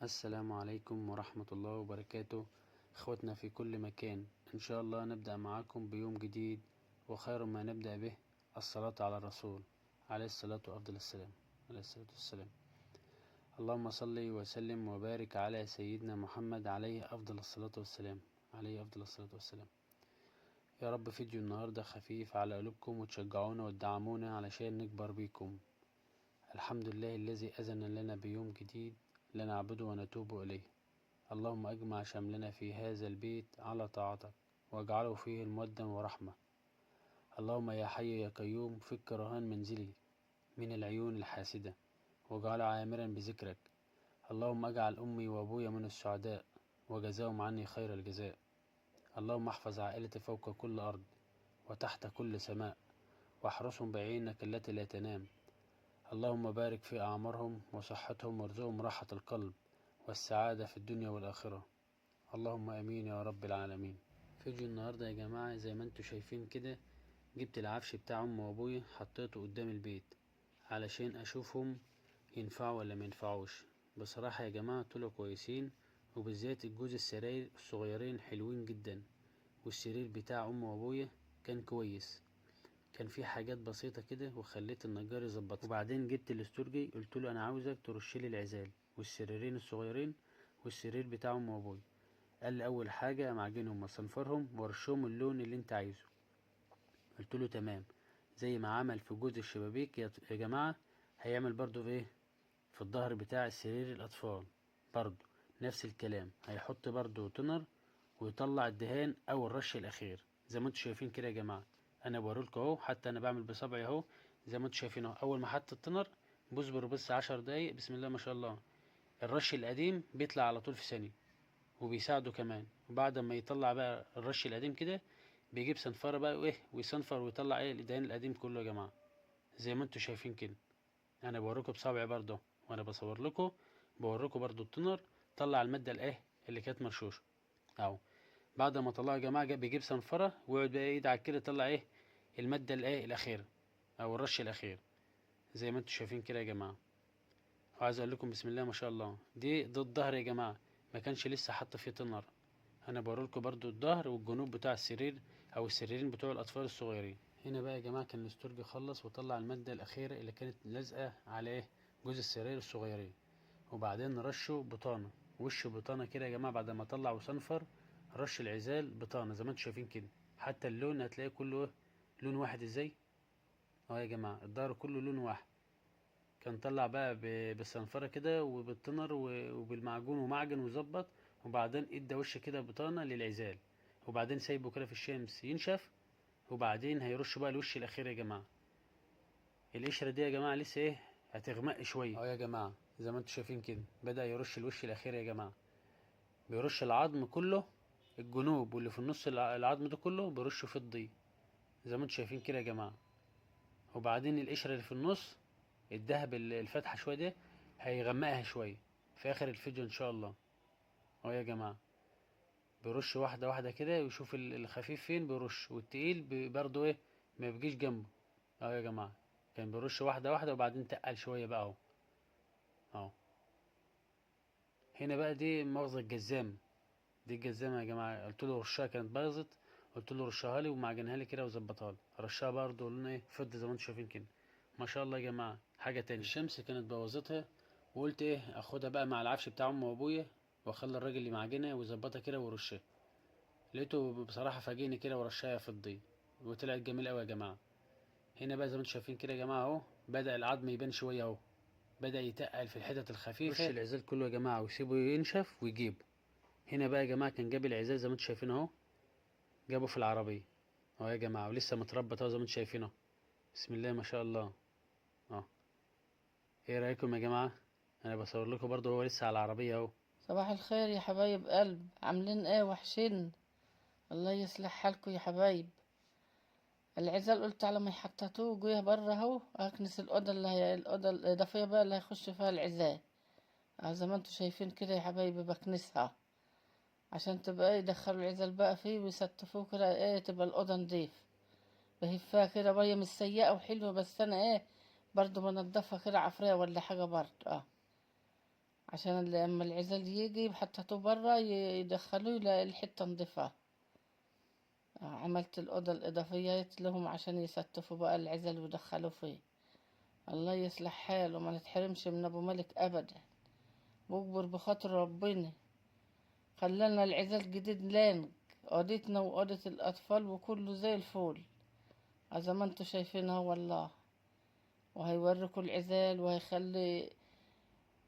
السلام عليكم ورحمة الله وبركاته. اخوتنا في كل مكان، ان شاء الله نبدأ معاكم بيوم جديد، وخير ما نبدأ به الصلاة على الرسول عليه الصلاة وأفضل السلام عليه الصلاة والسلام. اللهم صل وسلم وبارك على سيدنا محمد عليه أفضل الصلاة والسلام عليه أفضل الصلاة والسلام. يا رب فيديو النهاردة خفيف على قلوبكم وتشجعونا وتدعمونا علشان نكبر بيكم. الحمد لله الذي أذن لنا بيوم جديد لنعبده ونتوب إليه. اللهم أجمع شملنا في هذا البيت على طاعتك، واجعله فيه المودة ورحمة. اللهم يا حي يا قيوم فك رهان منزلي من العيون الحاسدة، واجعله عامرا بذكرك. اللهم اجعل أمي وأبويا من السعداء، وجزاهم عني خير الجزاء. اللهم احفظ عائلتي فوق كل أرض وتحت كل سماء، واحرسهم بعينك التي لا تنام. اللهم بارك في أعمارهم وصحتهم، وارزقهم راحة القلب والسعادة في الدنيا والآخرة. اللهم امين يا رب العالمين. فيديو النهارده يا جماعه زي ما انتوا شايفين كده، جبت العفش بتاع امي وابويا حطيته قدام البيت علشان اشوفهم ينفعوا ولا ما ينفعوش. بصراحه يا جماعه طلعوا كويسين، وبالذات الجوز السراير الصغيرين حلوين جدا، والسرير بتاع امي وابويا كان كويس. كان في حاجات بسيطه كده وخليت النجار يظبطها. وبعدين جبت الاستورجي قلت له انا عاوزك ترشلي العزال والسريرين الصغيرين والسرير بتاع امي وابويا. قال لي اول حاجه معجنهم وصنفرهم ورشهم اللون اللي انت عايزه. قلت له تمام. زي ما عمل في جزء الشبابيك يا جماعه، هيعمل برضو في ايه، في الظهر بتاع سرير الاطفال برضو نفس الكلام. هيحط برضو تونر ويطلع الدهان او الرش الاخير زي ما انتم شايفين كده يا جماعه. انا بوريلكم اهو، حتى انا بعمل بصبعي اهو زي ما انتم شايفين اهو. اول ما حط التونر بصبر بس 10 دقايق، بسم الله ما شاء الله، الرش القديم بيطلع على طول في ثانيه وبيساعده كمان. وبعد ما يطلع بقى الرش القديم كده، بيجيب صنفرة بقى وايه ويصنفر ويطلع ايه الدهان القديم كله يا جماعة زي ما انتوا شايفين كده. انا بوريكم بصابعي برضه وانا بصور لكم، بوريكم برضه التونر طلع المادة الايه اللي كانت مرشوشة اهو. بعد ما طلعها يا جماعة بيجيب صنفرة ويقعد بقى يدعك كده يطلع ايه المادة الايه الأخيرة او الرش الأخير زي ما انتوا شايفين كده يا جماعة. وعايز اقول لكم بسم الله ما شاء الله، ده الظهر يا جماعة، ما كانش لسه حط فيه تونر. انا بوريلكوا برضو الظهر والجنوب بتاع السرير او السريرين بتوع الاطفال الصغيرين. هنا بقى يا جماعه كان الاستورج خلص وطلع الماده الاخيره اللي كانت لازقه على ايه جزء السرير الصغيرين. وبعدين رشه بطانه، وش بطانه كده يا جماعه. بعد ما طلع وصنفر رش العزال بطانه زي ما انتم شايفين كده. حتى اللون هتلاقيه كله لون واحد ازاي اهو يا جماعه. الظهر كله لون واحد. كان طلع بقى بالصنفرة كده وبالتنر وبالمعجون ومعجن وظبط. وبعدين ادى وش كده بطانة للعزال، وبعدين سايبه كده في الشمس ينشف. وبعدين هيرش بقى الوش الاخير يا جماعة. القشرة دي يا جماعة لسه ايه هتغمق شوية اهو يا جماعة زي ما انتم شايفين كده. بدأ يرش الوش الاخير يا جماعة. بيرش العظم كله، الجنوب واللي في النص العظم ده كله بيرشه فضي زي ما انتم شايفين كده يا جماعة. وبعدين القشرة اللي في النص الدهب الفاتحة شوية ده هيغمقها شوية في آخر الفيديو إن شاء الله. أهو يا جماعة بيرش واحدة واحدة كده ويشوف الخفيف فين بيرش، والتقيل برضه إيه ما بيجيش جنبه. أهو يا جماعة كان بيرش واحدة واحدة وبعدين تقل شوية بقى أهو. أهو هنا بقى دي مؤاخذة الجزامة. دي الجزامة يا جماعة، قلت له رشها كانت باظت، قلت له رشها لي ومعجنها لي كده وظبطها لي. رشها برضه لون إيه فضة زي ما انتم شايفين كده. ما شاء الله يا جماعة. حاجة تانية الشمس كانت بوظتها، وقلت ايه اخدها بقى مع العفش بتاع امي وابويا واخلي الراجل اللي معجنها ويظبطها كده ويرشها. لقيته بصراحه فاجئني كده ورشاها فضي وطلعت جميل قوي يا جماعه. هنا بقى زي ما انتم شايفين كده يا جماعه اهو، بدا العظم يبان شويه اهو، بدا يتقل في الحتت الخفيفه. رش العزال كله يا جماعه ويسيبه ينشف ويجيبه. هنا بقى يا جماعه كان جاب العزال زي ما انتم شايفين اهو، جابه في العربيه اهو يا جماعه، ولسه متربط اهو زي ما انتم شايفين اهو. بسم الله ما شاء الله. اه ايه رايكم يا جماعه؟ انا بصور لكم برضه هو لسه على العربيه اهو. صباح الخير يا حبايب قلب، عاملين ايه؟ وحشين. الله يصلح حالكم يا حبايب. العزال قلت على ما يحططوه جوه بره اهو، اكنس الاوضه اللي هي الاوضه الاضافيه بقى اللي هيخش فيها العزال. زي ما انتوا شايفين كده يا حبايبي بكنسها عشان تبقى ايه يدخلوا العزال بقى فيه ويستفوه كده ايه تبقى الاوضه نضيف. بهفها كده ميه مش سيئه وحلوه، بس انا ايه برضو بنضفها كده عفريه ولا حاجه برضو عشان لما العزال يجي حطيته برا يدخلوه يلاقي الحتة نضيفة. عملت الأوضة الإضافية لهم عشان يستفوا بقى العزل ويدخلوا فيه. الله يصلح حاله، ما نتحرمش من أبو مالك أبدا، واكبر بخاطر ربنا. خلانا العزال جديد لانج، أوضتنا وأوضة الأطفال وكله زي الفل زي ما انتوا شايفينها والله. وهيوريكوا العزال وهيخلي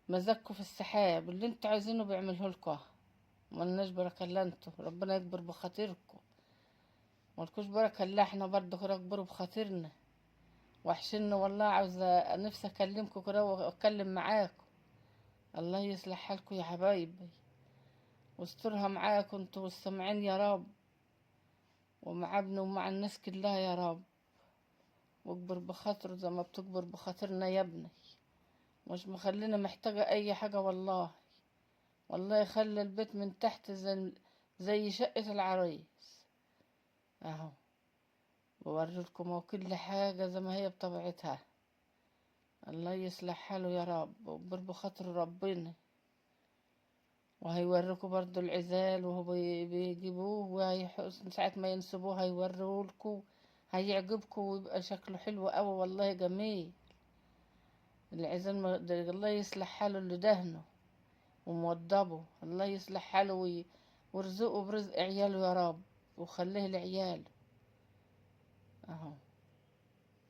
مزاجكوا في السحاب، اللي انتوا عايزينه بيعملهولكوا. ملناش بركة الا انتوا، ربنا يكبر بخاطركم. ملكوش بركة الا احنا برضه كده، اكبروا بخاطرنا. وحشنا والله، عاوزة نفسي اكلمكم كده واتكلم معاكم. الله يصلح حالكم يا حبايبي، واسترها معاكم انتوا والسامعين يا رب، ومع ابني ومع الناس كلها يا رب. واكبر بخاطره زي ما بتكبر بخاطرنا يا ابني. مش مخلينا محتاجة اي حاجة والله. والله يخلي البيت من تحت زي شقة العريس اهو. بوريلكم اهو كل حاجة زي ما هي بطبيعتها. الله يصلح حاله يا رب، واكبر بخاطر ربنا. وهيوريكوا برضو العزال وهو بيجيبوه، ساعة ما ينسبوه هيوريهولكوا. هيعجبكوا ويبقى شكله حلو اوي والله جميل. العزال الله يصلح حاله اللي دهنه وموضبه. الله يصلح حاله ويرزقه برزق عياله يا رب، وخليه لعياله اهو.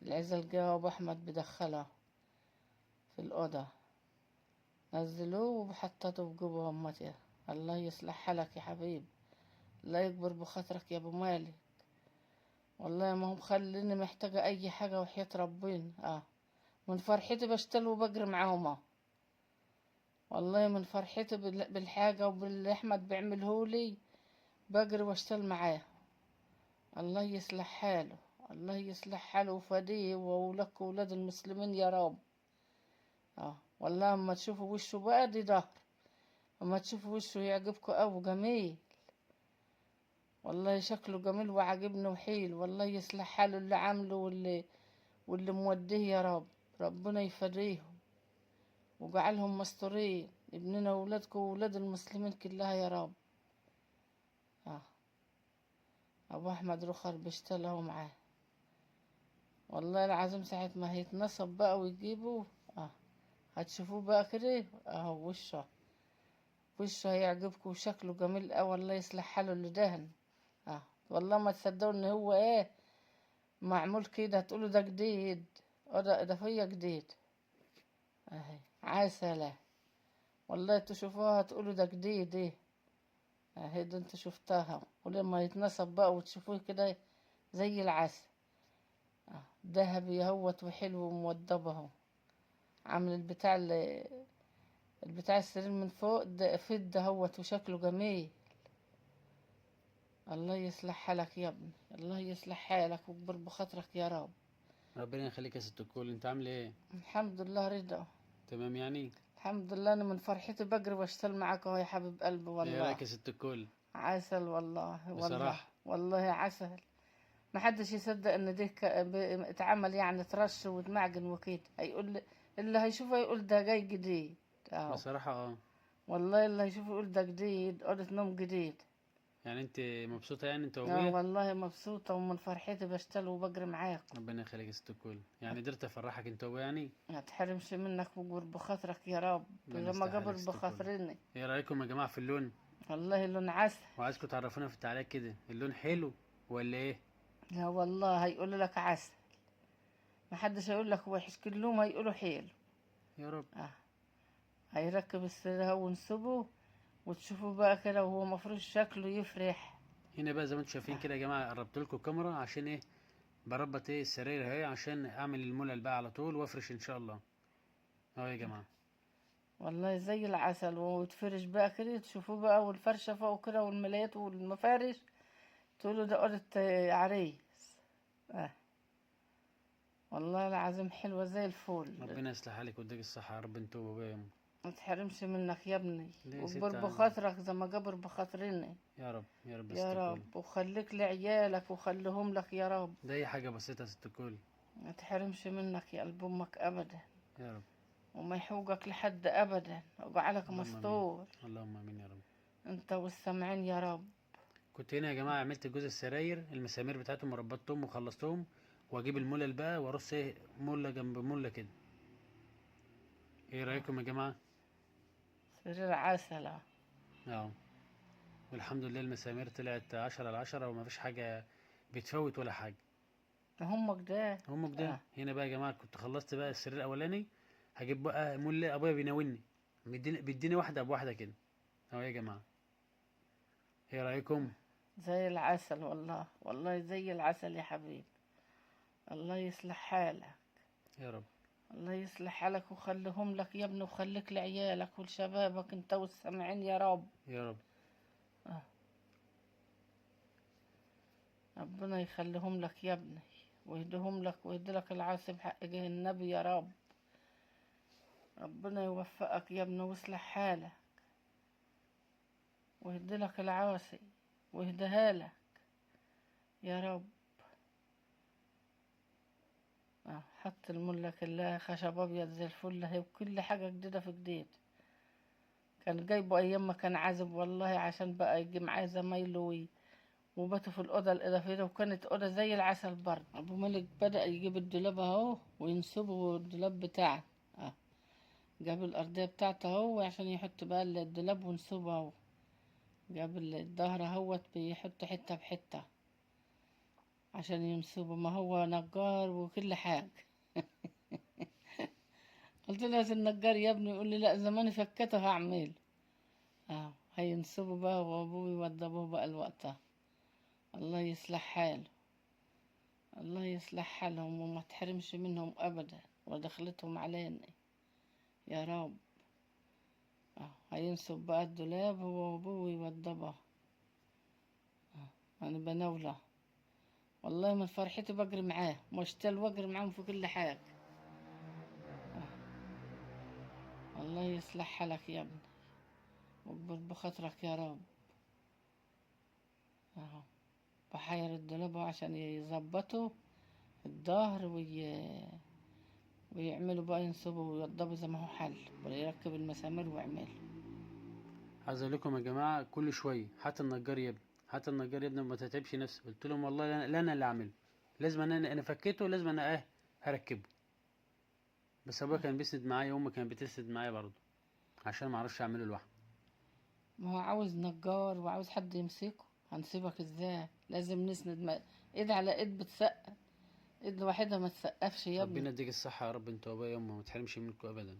العزل جه وابو احمد بدخله في الاوضه، نزلوه وحطته في جوبه امتي. الله يصلح حالك يا حبيبي، الله يكبر بخاطرك يا ابو مالك. والله ما هم خليني محتاجه اي حاجه وحياة ربنا من فرحتي بشتغل وبجري معاهم والله من فرحتي بالحاجه وباللي احمد بيعملهولي بجري واشتغل معاه. الله يصلح حاله، الله يصلح حاله وفديه وولك وولاد المسلمين يا رب. والله اما تشوفوا وشه بقى دي ظهر، اما تشوفوا وشه يعجبكم اوي جميل. والله شكله جميل وعاجبني وحيل. والله يصلح حاله اللي عامله واللي موديه يا رب. ربنا يفديهم وجعلهم مستورين، ابننا وولادكم وولاد المسلمين كلها يا رب. ابو احمد رخر بيشتغلوا معاه والله العظيم. ساعة ما هيتنصب بقى ويجيبوا هتشوفوه بقى كده اهو. وشه هيعجبكم وشكله جميل اوي. الله يصلح حاله اللي دهن والله ما تصدقوا ان هو معمول كده، هتقولوا ده جديد. ده اضافية جديد اهي عسلة. والله تشوفوها هتقولوا ده جديد اهي. ده انت شفتها، ولما يتنصب بقى وتشوفوه كده زي العسل ذهبي اهوت وحلو وموضبه اهو. عامل البتاع السرير من فوق ده فضة اهوت وشكله جميل. الله يصلح حالك يا ابني، الله يصلح حالك ويكبر بخاطرك يا رب. ربنا يخليك يا ست الكل. انت عامل ايه؟ الحمد لله رضا. تمام يعني. الحمد لله، انا من فرحتي بجري واشتغل معاك اهو يا حبيب قلبي ايه والله. رايك يا ست الكل؟ عسل والله والله بصراحه والله عسل. ما حدش يصدق ان ده اتعمل يعني ترش وتمعجن وكده. هيقول اللي هيشوفه يقول ده جاي جديد اهو. بصراحه والله اللي هيشوفه يقول ده جديد، اوضه نوم جديد. يعني انت مبسوطه يعني انت وابويا؟ والله مبسوطه ومن فرحتي بشتغل وبجري معاك. ربنا يخليك يا ست الكل. يعني قدرت افرحك انت وابويا يعني. ما تحرمش منك وجبر بخاطرك يا رب، ربنا لما يستحق جبر يا ست الكل. بخاطرني. ايه رايكم يا جماعه في اللون؟ والله لون عسل. وعايزكم تعرفونا في التعليقات كده، اللون حلو ولا ايه؟ لا والله هيقول لك عسل، ما حدش هيقول لك وحش، كلهم هيقولوا حلو. يا رب. هيركب السرير ونسبه وتشوفوا بقى كده وهو مفروش شكله يفرح. هنا بقى زي ما انتم شايفين كده يا جماعه، قربت لكم الكاميرا عشان ايه؟ بربط السرير اهي عشان اعمل الملل بقى على طول وافرش ان شاء الله اهو يا جماعه. والله زي العسل. وتفرش بقى كده تشوفوه بقى، والفرشة فوق كده والملايات والمفارش تقولوا ده أوضة عريس والله العظيم حلوة زي الفل. ربنا يصلح حالك ويديك الصحه يا رب انت وابويا. ما تحرمش منك يا ابني، ليه يا واكبر ست بخاطرك زي ما جبر بخاطرنا يا رب يا رب يا ست يا الكل. رب. وخليك لعيالك وخليهم لك يا رب. ده اي حاجه بسيطه يا ست الكل. ما تحرمش منك يا قلب امك ابدا يا رب. وما يحوجك لحد ابدا، وجعلك اللهم امين. مستور اللهم امين يا رب. انت والسامعين يا رب. كنت هنا يا جماعه عملت جوز السراير المسامير بتاعتهم وربطتهم وخلصتهم، واجيب الملل بقى وارص ايه مله جنب مله كده. ايه رايكم يا جماعه؟ سرير عسل. اه. والحمد لله المسامير طلعت 10 على 10 ومفيش حاجه بتفوت ولا حاجه. همك ده. هم كده. اه. هنا بقى يا جماعه كنت خلصت بقى السرير الاولاني، هجيب بقى مله. ابويا بيناولني، بيديني واحده بواحده كده. اهو يا جماعه، ايه رايكم؟ زي العسل والله، والله زي العسل يا حبيبي. الله يصلح حالك. يا رب. الله يصلح حالك وخليهم لك يا ابني، وخليك لعيالك ولشبابك انت والسامعين يا رب. يا رب. آه. ربنا يخليهم لك يا ابني، ويهدهم لك ويهدي لك العاصي بحق جه النبي يا رب. ربنا يوفقك يا ابني ويصلح حالك، ويهدي لك العاصي ويهديها لك يا رب. حط الملة كلها خشب ابيض زي الفل اهي، وكل حاجة جديدة في جديد. كان جايبه ايام ما كان عازب والله، عشان بقى يجي معاه زمايله وباتوا في الأوضة الإضافية، وكانت أوضة زي العسل برضه. أبو مالك بدأ يجيب الدولاب أهو وينسبه الدولاب بتاعه. اه. جاب الأرضية بتاعته أهو عشان يحط بقى الدولاب ونسوبه أهو. جاب الظهر اهوت بيحط حتة بحتة عشان ينسبه، ما هو نجار وكل حاجة. قلت له يا النجار يا ابني، يقول لي لا زماني فكته هعمل. اه هينسبه بقى وابوه يوضبوه بقى الوقت. الله يصلح حاله. الله يصلح حالهم وما تحرمش منهم ابدا ودخلتهم علينا يا رب. هينسب بقى الدولاب هو وابوه يوضبه. انا بنوله والله من فرحتي بجري معاه، مشتل واجري معاهم في كل حاجه. الله يصلح حالك يا ابني واكبر بخاطرك يا رب. اهو بحير الدولاب عشان يظبطوا الظهر ويعملوا بقى ينصبوا ويوضبوا زي ما هو حل، ويركب المسامير ويعمل. عايز اقول لكم يا جماعه كل شويه حتى النجار يا ابني، حتى النجار يا ابني ما تتعبش نفسك. قلت لهم والله لا انا اللي اعمله، لازم انا فكيته، لازم انا هركبه. بس ابويا كان بيسند معايا وامي كانت بتسند معايا برضه، عشان ما اعرفش اعمله لوحدي. ما هو عاوز نجار وعاوز حد يمسكه، هنسيبك ازاي؟ لازم نسند ايد على ايد بتسقف، ايد لوحدها ما تسقفش يا ابني. ربنا يديك الصحه يا رب، انت وابويا وامي ما تحرمش منكم ابدا.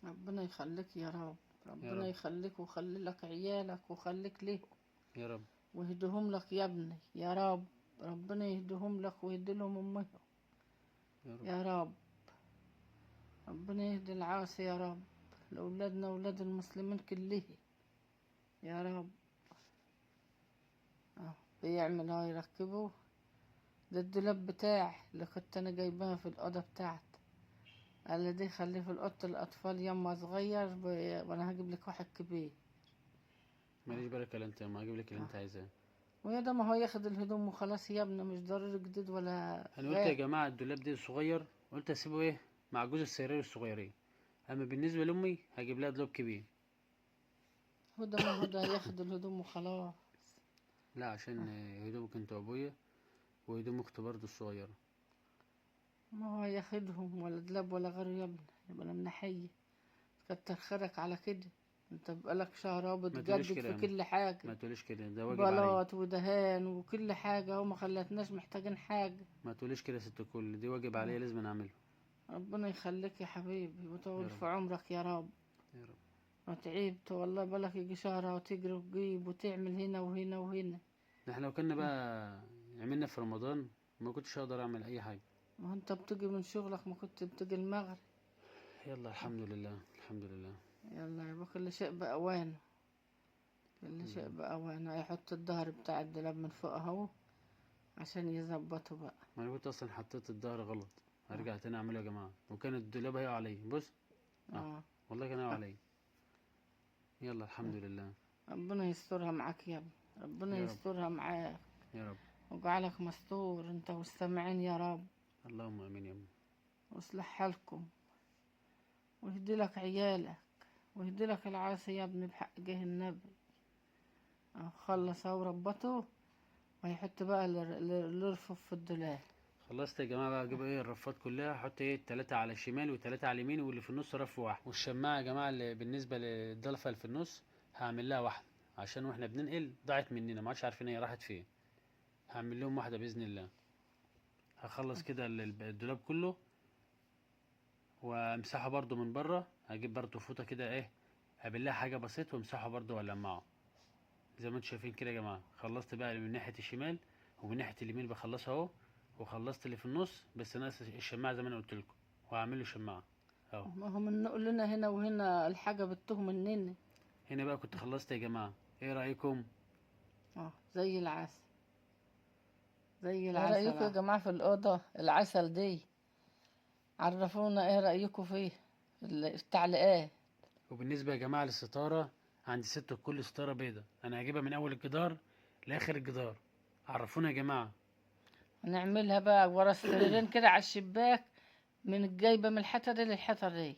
ربنا يخليك يا رب. يا ربنا رب. يخليك ويخلي لك عيالك ويخليك ليه، يا رب. ويهديهم لك يا ابني يا رب. ربنا يهديهم لك ويهدي لهم امهم يا رب. يا رب. ربنا يهدي العاصي يا رب، لأولادنا وأولاد المسلمين كلهم يا رب. بيعمل هاي يركبه. ده الدولاب بتاعي اللي كنت انا جايباها في الأوضة بتاعتي، قال لي دي خليه في أوضة الأطفال يما صغير وأنا هجيب لك واحد كبير. ماليش بالك الا انت، ما اجيب لك اللي آه. انت عايزاه. ويا ده ما هو ياخد الهدوم وخلاص يا ابني، مش ضروري جديد ولا انا قلت يا غير. جماعه الدولاب ده صغير، قلت اسيبه مع جوز السراير الصغيرين، اما بالنسبه لامي هجيب لها دولاب كبير. هدى من هدى ياخد الهدوم وخلاص. لا عشان هدوم كنت ابويا وهدوم اختي برضه الصغيره. ما هو ياخدهم ولا دلاب ولا غيره يا ابني، يبقى انا منحية. كتر خيرك على كده، انت بقالك شهر اهو ما تقوليش بتجدد كده في يا أمي. كل حاجة، ما تقوليش كده، ده واجب عليا. بلاط ودهان وكل حاجة، وما خلتناش محتاجين حاجة. ما تقوليش كده يا ست الكل، دي واجب عليا لازم اعمله. ربنا يخليك يا حبيبي يا ويطول رب. في عمرك يا رب. يا رب. وتعبت والله، بالك يجي شهر وتجري وتجيب وتعمل هنا وهنا وهنا. احنا لو كنا بقى عملنا في رمضان ما كنتش اقدر اعمل اي حاجه. ما هو انت بتجي من شغلك، ما كنت بتجي المغرب. يلا الحمد لله الحمد لله. يلا يبقى كل شيء بأوانه، كل الحمد شيء لله. بأوانه. يحط الظهر بتاع الدولاب من فوق اهو عشان يظبطه بقى. ما انا كنت اصلا حطيت الظهر غلط، هرجع تاني اعمله يا جماعه، وكان الدولاب هيقع عليا بص. اه. اه. والله كان هيقع عليا. يلا الحمد لله. ربنا يسترها معاك يا ابني، ربنا يا رب. يسترها معاك يا رب. وجعلك مستور انت والسامعين يا رب. اللهم امين يا ابني. واصلح حالكم ويهدي لك عيالك، ويهدي لك العاصي يا ابني بحق جه النبي. خلص اهو ربطه، وهيحط بقى الرفوف في الدولاب. خلصت يا جماعه بقى، اجيب ايه الرفات كلها، احط ايه 3 على الشمال و3 على اليمين، واللي في النص رف واحد. والشماعه يا جماعه اللي بالنسبه للضلفه اللي في النص هعمل لها واحده، عشان واحنا بننقل ضاعت مننا ما عادش عارفين هي راحت فين. هعمل لهم واحده باذن الله. هخلص كده الدولاب كله وامسحه برضو من بره. هجيب برضو فوطه كده ايه، ابلها حاجه بسيطه وامسحه برضو والمعه زي ما انتم شايفين كده يا جماعه. خلصت بقى من ناحيه الشمال ومن ناحيه اليمين بخلصها اهو، وخلصت اللي في النص بس ناقص الشماعه زي ما انا قلت لكم، وهعمل له شماعه اهو. ما هو نقول لنا هنا وهنا الحاجة بتتوه مننا. هنا بقى كنت خلصت يا جماعه، ايه رايكم؟ زي العسل، زي ايه العسل. رأيكم يا جماعة في الأوضة العسل دي؟ عرفونا ايه رأيكم فيه في التعليقات. وبالنسبه يا جماعه للستاره، عندي ست كل ستاره بيضه، انا هجيبها من اول الجدار لاخر الجدار. عرفونا يا جماعه. هنعملها بقى ورا السريرين كده على الشباك، من الجايبة من الحيطة دي للحيطة دي.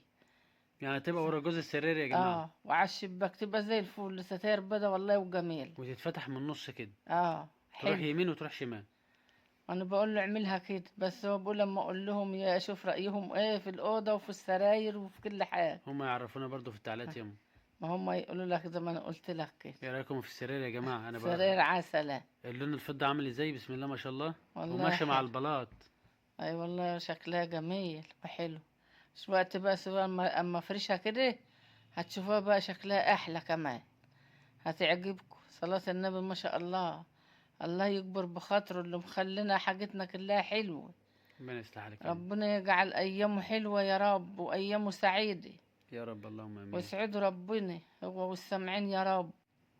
يعني تبقى ورا جوز السرير يا جماعه. وعلى الشباك تبقى زي الفل، ستاير بيضة والله وجميل. وتتفتح من النص كده، تروح حلو. يمين وتروح شمال. انا بقول له اعملها كده، بس هو بقول لما اقول لهم يا اشوف رايهم ايه في الاوضه وفي السراير وفي كل حاجه. هم يعرفونا برضو في التعليقات يما. ما هم يقولوا لك زي ما انا قلت لك كده. ايه رايكم في السرير يا جماعه؟ انا بقى سرير عسله. اللون الفضه عامل ازاي، بسم الله ما شاء الله، والله وماشي مع حلو. البلاط. اي والله شكلها جميل وحلو. مش وقت بقى سواء اما افرشها كده هتشوفوها بقى شكلها احلى كمان، هتعجبكم. صلاة النبي ما شاء الله. الله يكبر بخاطره اللي مخلينا حاجتنا كلها حلوة. ربنا يصلح لك يا رب. ربنا يجعل ايامه حلوة يا رب، وايامه سعيدة، يا رب اللهم امين. ويسعدوا ربنا هو والسامعين يا رب.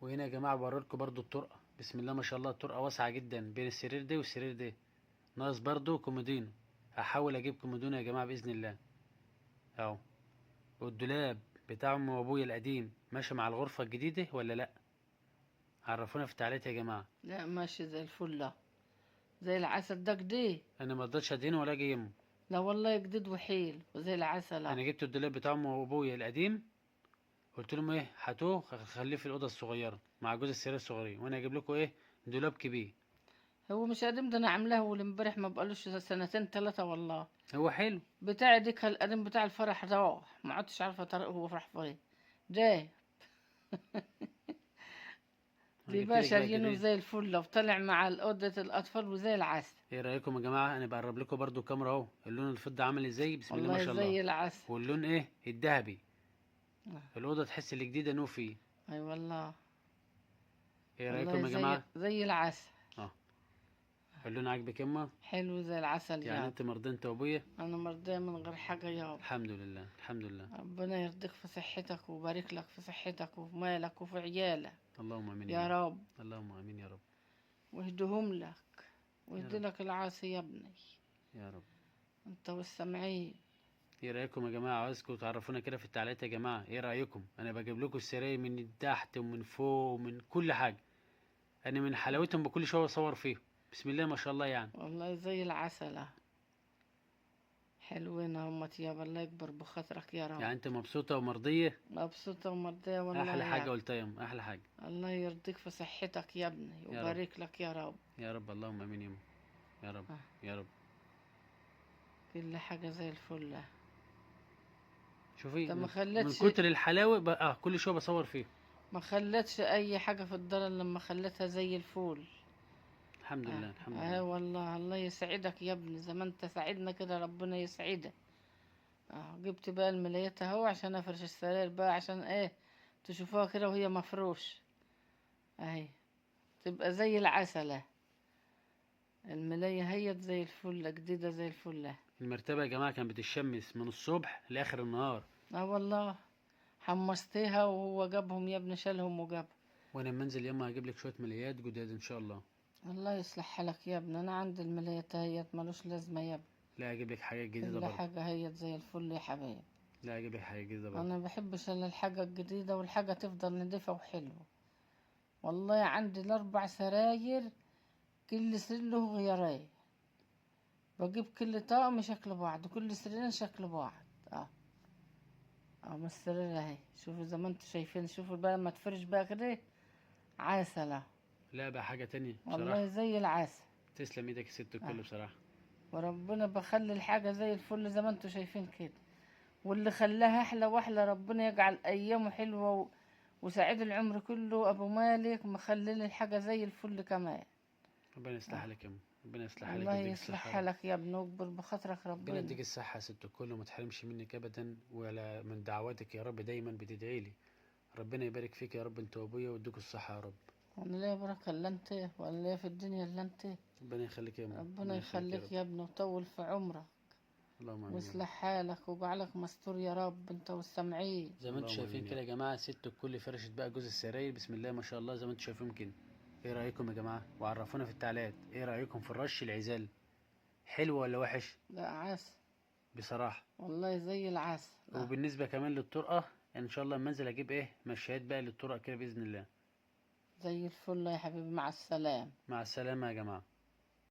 وهنا يا جماعه بوريلكم برضو الطرقه، بسم الله ما شاء الله، الطرقه واسعه جدا بين السرير ده والسرير ده. ناقص برضو كومودينو، هحاول اجيب كومودينو يا جماعه باذن الله اهو. والدولاب بتاع ام وابويا القديم ماشي مع الغرفه الجديده ولا لا؟ عرفونا في التعليقات يا جماعه. لا ماشي زي الفل، لا زي العسل ده جديد. انا ما رضيتش ادهنه ولا اجي يمه. لا والله جديد وحيل وزي العسل. انا جبت الدولاب بتاع ام وابويا القديم، قلت لهم ايه هاتوه خليه في الاوضه الصغيره مع جوز السرير الصغيرين، وانا اجيب لكم ايه دولاب كبير. هو مش قديم ده، انا عاملاه اول امبارح، ما بقالوش سنتين ثلاثة والله. هو حلو. بتاع ديك القديم بتاع الفرح راح، ما عدتش عارفة طريقه هو فرح فين ده. دي جبت بقى لك بقى شاريينه جديد. زي الفل وطلع مع أوضة الأطفال وزي العسل. ايه رايكم يا جماعه؟ انا بقرب لكم برضو الكاميرا اهو، اللون الفضه عامل ازاي، بسم الله ما والله شاء زي الله. العسل. واللون ايه الذهبي، آه. الاوضه تحس اللي جديده نو فيه. اي والله. ايه والله رايكم يا جماعه؟ زي العسل. اه اللون عاجبك يما؟ حلو زي العسل يعني يا. انت مرضي انت وابويا؟ انا مرضية من غير حاجة يا. الحمد لله الحمد لله. ربنا يرضيك في صحتك ويبارك لك في صحتك وفي مالك وفي عيالك اللهم امين يا رب. اللهم امين يا رب. ويهدهم لك ويهدي رب. لك العاصي يا ابني، يا رب. انت والسامعين. ايه رايكم يا جماعه؟ عاوزكم تعرفونا كده في التعليقات يا جماعه، ايه رايكم؟ انا بجيب لكم السراير من تحت ومن فوق ومن كل حاجه، انا من حلاوتهم بكل شويه اصور فيهم، بسم الله ما شاء الله يعني. والله زي العسل. حلوين همت يابا، الله يكبر بخاطرك يا رب. يعني انت مبسوطه ومرضيه؟ مبسوطة ومرضية والله احلى حاجه يا. قلتها يا ام، احلى حاجه. الله يرضيك في صحتك يا ابني يا رب. ويبارك لك يا رب. يا رب اللهم امين يا ام. يا رب. يا رب. كل حاجة زي الفل. شوفي انت ما من خلتش كتر الحلاوه بقى كل شويه بصور فيه. ما خلتش اي حاجة في الدار إلا لما خلتها زي الفول. الحمد لله الحمد لله. والله الله يسعدك يا ابني، زي ما انت ساعدنا كده ربنا يسعدك. جبت بقى الملايات اهو عشان افرش السراير بقى، عشان ايه تشوفوها كده وهي مفروش اهي، تبقى زي العسلة. الملاية هي زي الفل جديدة زي الفل. المرتبه يا جماعه كانت بتشمس من الصبح لاخر النهار. والله حمستيها وهو جابهم يا ابني، شالهم وجابهم. وانا لما انزل يما هجيب لك شويه ملايات جداد ان شاء الله. الله يصلح حالك يا ابني، انا عندي الملايات هيت ملوش لازمة يا ابني. لا هجيب لك حاجات جديده كل برضه. حاجة هيت زي الفل يا حبيبي. لا هجيب لك حاجات جديده برضه. انا بحبش الا الحاجة الجديدة، والحاجة تفضل نضيفة وحلوة. والله عندي الاربع سراير كل سرير له غيارين، بجيب كل طقم شكل بعض، كل سريرين شكل بعض. اهو من السرير اهي، شوفوا زي ما انتوا شايفين، شوفوا بقى لما تفرش بقى كده عسل اهو. لا بقى حاجة تانية والله بصراحة. زي العسل. تسلم ايدك يا ست الكل اه بصراحة. وربنا بخلي الحاجة زي الفل زي ما انتوا شايفين كده، واللي خلاها احلى واحلى ربنا يجعل ايامه حلوة وسعيد العمر كله. ابو مالك مخلي الحاجة زي الفل كمان. ربنا يصلح اه حالك يا ام، ربنا يصلح حالك الله ويديك يصلح الصحة يا رب. حالك يا ابني واكبر بخاطرك ربنا ربنا. يديك الصحة يا ست الكل وما تحرمش منك ابدا، ولا من دعواتك يا رب دايما بتدعي لي. ربنا يبارك فيك يا رب انت وابويا ويديك الصحة يا رب. وانا ليا بركة الا انت، ولا ليا في الدنيا الا انت. ربنا يخليك يا ام، ربنا ربنا يخليك يا يخليك رب. يا ابني ويطول في عمرك اللهم امين يا رب. ويصلح حالك ويجعلك مستور يا رب انت والسامعين. زي ما انتم اللهم شايفين امين يا آه. رب. رب. كده يا جماعة ست الكل فرشت بقى جوز السراير، بسم الله ما شاء الله زي ما انتم شايفين كده. ايه رأيكم يا جماعة؟ وعرفونا في التعليقات ايه رأيكم في الرش العزال، حلو ولا وحش؟ لا عسل، بصراحة. والله زي العسل. اه وبالنسبة كمان للطرقة، يعني ان شاء الله لما انزل اجيب ايه مشايات بقى للطرق كده بإذن الله. زي الفل يا حبيبي، مع السلامة. مع السلامة يا جماعة.